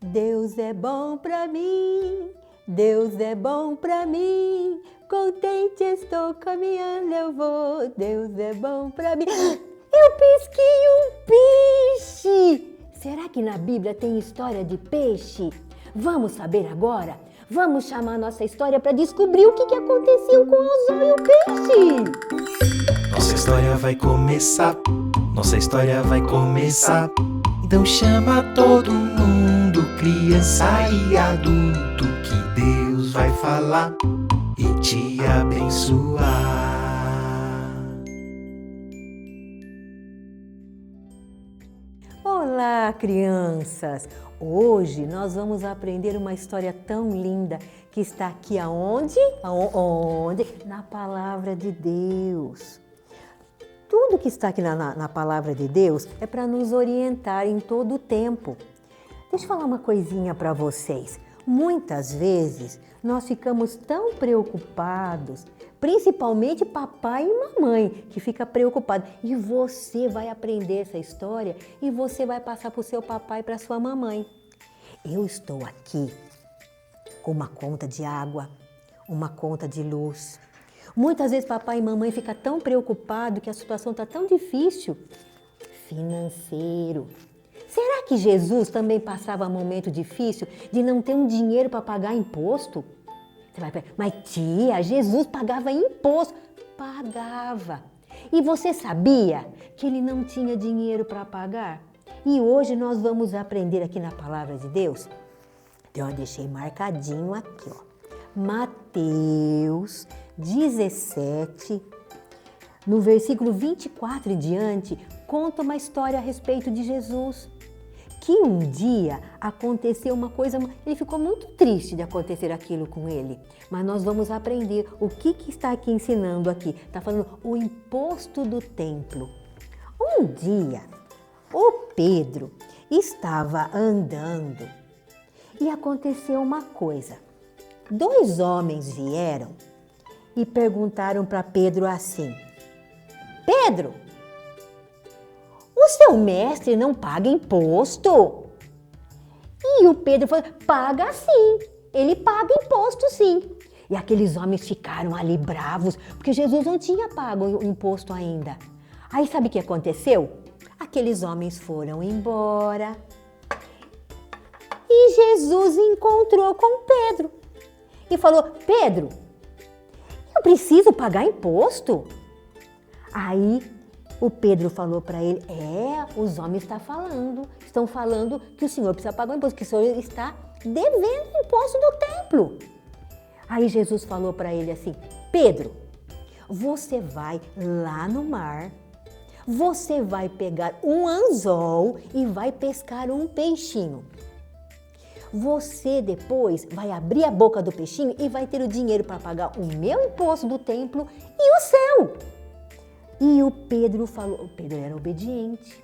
Deus é bom pra mim, Deus é bom pra mim. Contente estou, caminhando eu vou, Deus é bom pra mim. Eu pesquei um peixe! Será que na Bíblia tem história de peixe? Vamos saber agora? Vamos chamar nossa história para descobrir o que aconteceu com o anzol e o peixe! Nossa história vai começar, nossa história vai começar. Então chama todo mundo, criança e adulto, que Deus vai falar e te abençoar. Olá, crianças! Hoje nós vamos aprender uma história tão linda que está aqui aonde? Aonde? Na Palavra de Deus. Tudo que está aqui na Palavra de Deus é para nos orientar em todo o tempo. Deixa eu falar uma coisinha para vocês. Muitas vezes nós ficamos tão preocupados, principalmente papai e mamãe, que fica preocupado. E você vai aprender essa história e você vai passar para o seu papai e para a sua mamãe. Eu estou aqui com uma conta de água, uma conta de luz. Muitas vezes papai e mamãe ficam tão preocupados que a situação está tão difícil. Financeiro. Será que Jesus também passava um momento difícil de não ter um dinheiro para pagar imposto? Você vai pensar, mas tia, Jesus pagava imposto. Pagava. E você sabia que ele não tinha dinheiro para pagar? E hoje nós vamos aprender aqui na Palavra de Deus. Então eu deixei marcadinho aqui, ó. Mateus 17, no versículo 24 em diante, conta uma história a respeito de Jesus. Que um dia aconteceu uma coisa, ele ficou muito triste de acontecer aquilo com ele. Mas nós vamos aprender o que está aqui ensinando aqui. Está falando o imposto do templo. Um dia, o Pedro estava andando e aconteceu uma coisa. Dois homens vieram e perguntaram para Pedro assim: Pedro, o seu mestre não paga imposto? E o Pedro falou: paga sim, ele paga imposto sim. E aqueles homens ficaram ali bravos, porque Jesus não tinha pago o imposto ainda. Aí sabe o que aconteceu? Aqueles homens foram embora e Jesus encontrou com Pedro e falou: Pedro, eu preciso pagar imposto? Aí o Pedro falou para ele: os homens estão falando que o senhor precisa pagar o imposto, que o senhor está devendo o imposto do templo. Aí Jesus falou para ele assim: Pedro, você vai lá no mar, você vai pegar um anzol e vai pescar um peixinho. Você depois vai abrir a boca do peixinho e vai ter o dinheiro para pagar o meu imposto do templo e o seu. E o Pedro falou, o Pedro era obediente.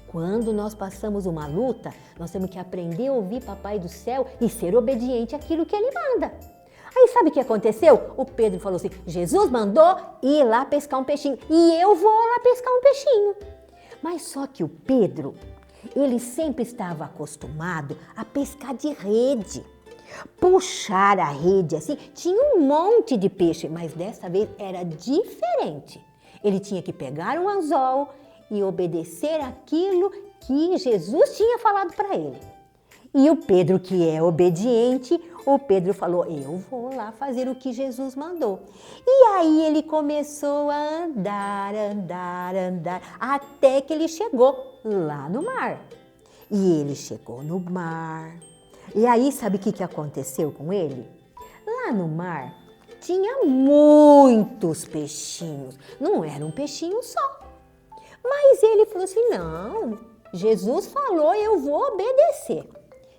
Quando nós passamos uma luta, nós temos que aprender a ouvir Papai do Céu e ser obediente àquilo que Ele manda. Aí sabe o que aconteceu? O Pedro falou assim: Jesus mandou ir lá pescar um peixinho e eu vou lá pescar um peixinho. Mas só que o Pedro, ele sempre estava acostumado a pescar de rede. Puxar a rede assim, tinha um monte de peixe, mas dessa vez era diferente. Ele tinha que pegar um anzol e obedecer aquilo que Jesus tinha falado para ele. E o Pedro, que é obediente, o Pedro falou: eu vou lá fazer o que Jesus mandou. E aí ele começou a andar, até que ele chegou lá no mar. E ele chegou no mar. E aí sabe o que aconteceu com ele? Lá no mar tinha muitos peixinhos. Não era um peixinho só. Mas ele falou assim: não, Jesus falou, eu vou obedecer.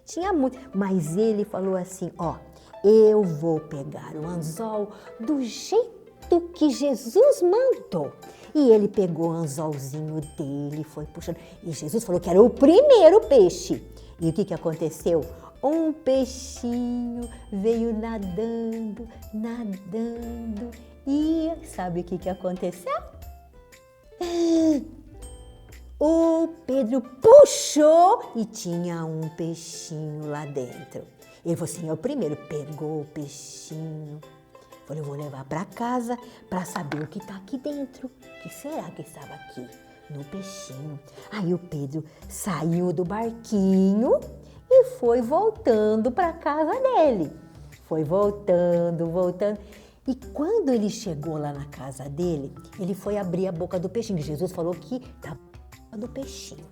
Tinha muito, mas ele falou assim: ó, eu vou pegar o anzol do jeito que Jesus mandou. E ele pegou o anzolzinho dele, foi puxando. E Jesus falou que era o primeiro peixe. E o que aconteceu? Um peixinho veio nadando. E sabe o que aconteceu? O Pedro puxou e tinha um peixinho lá dentro. Ele falou assim, é o primeiro, pegou o peixinho. Falei, eu vou levar para casa para saber o que está aqui dentro. O que será que estava aqui no peixinho? Aí o Pedro saiu do barquinho e foi voltando para a casa dele. Foi voltando. E quando ele chegou lá na casa dele, ele foi abrir a boca do peixinho. Jesus falou que da boca do peixinho.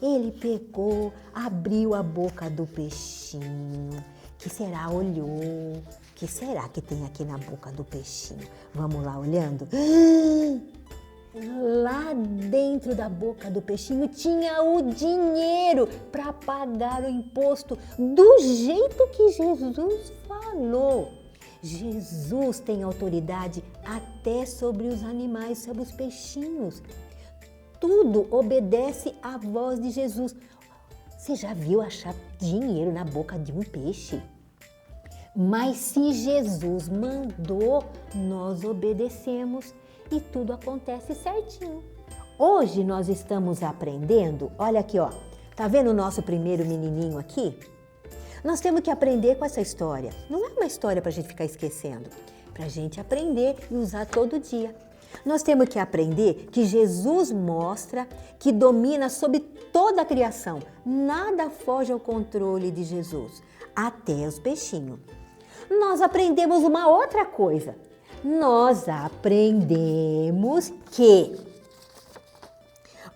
Ele pegou, abriu a boca do peixinho. Que será? Olhou. O que será que tem aqui na boca do peixinho? Vamos lá olhando. Lá dentro da boca do peixinho tinha o dinheiro para pagar o imposto do jeito que Jesus falou. Jesus tem autoridade até sobre os animais, sobre os peixinhos. Tudo obedece à voz de Jesus. Você já viu achar dinheiro na boca de um peixe? Mas se Jesus mandou, nós obedecemos e tudo acontece certinho. Hoje nós estamos aprendendo, olha aqui, ó. Tá vendo o nosso primeiro menininho aqui? Nós temos que aprender com essa história. Não é uma história para a gente ficar esquecendo, para a gente aprender e usar todo dia. Nós temos que aprender que Jesus mostra que domina sobre toda a criação. Nada foge ao controle de Jesus, até os peixinhos. Nós aprendemos uma outra coisa. Nós aprendemos que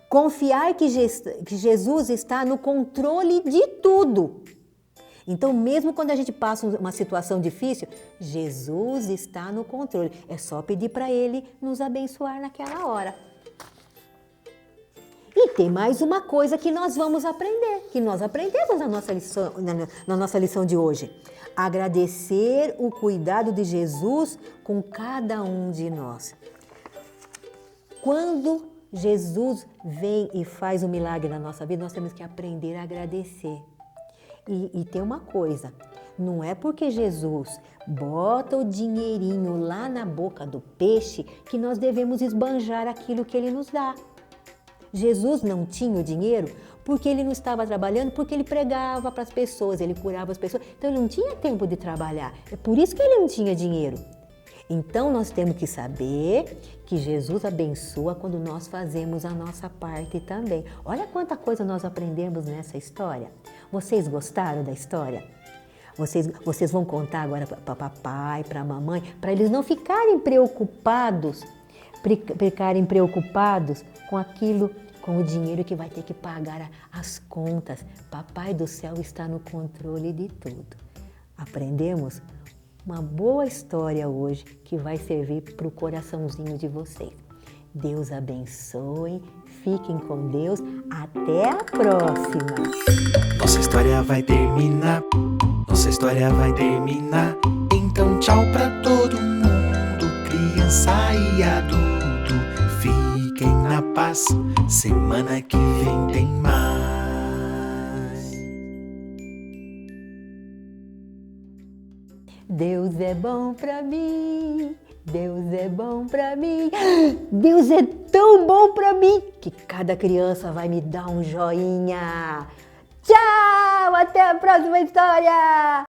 confiar que Jesus está no controle de tudo. Então, mesmo quando a gente passa uma situação difícil, Jesus está no controle. É só pedir para Ele nos abençoar naquela hora. E tem mais uma coisa que nós vamos aprender, que nós aprendemos na nossa lição de hoje. Agradecer o cuidado de Jesus com cada um de nós. Quando Jesus vem e faz um milagre na nossa vida, nós temos que aprender a agradecer. E tem uma coisa, não é porque Jesus bota o dinheirinho lá na boca do peixe que nós devemos esbanjar aquilo que Ele nos dá. Jesus não tinha o dinheiro porque Ele não estava trabalhando, porque Ele pregava para as pessoas, Ele curava as pessoas. Então Ele não tinha tempo de trabalhar, é por isso que Ele não tinha dinheiro. Então nós temos que saber que Jesus abençoa quando nós fazemos a nossa parte também. Olha quanta coisa nós aprendemos nessa história. Vocês gostaram da história? Vocês vão contar agora para papai, para a mamãe, para eles não ficarem preocupados com aquilo, com o dinheiro que vai ter que pagar as contas. Papai do céu está no controle de tudo. Aprendemos uma boa história hoje que vai servir para o coraçãozinho de vocês. Deus abençoe, fiquem com Deus, até a próxima! Nossa história vai terminar, nossa história vai terminar. Então tchau pra todo mundo, criança e adulto. Fiquem na paz, semana que vem tem mais. Deus é bom pra mim, Deus é bom pra mim. Deus é tão bom pra mim que cada criança vai me dar um joinha. Tchau, até a próxima história!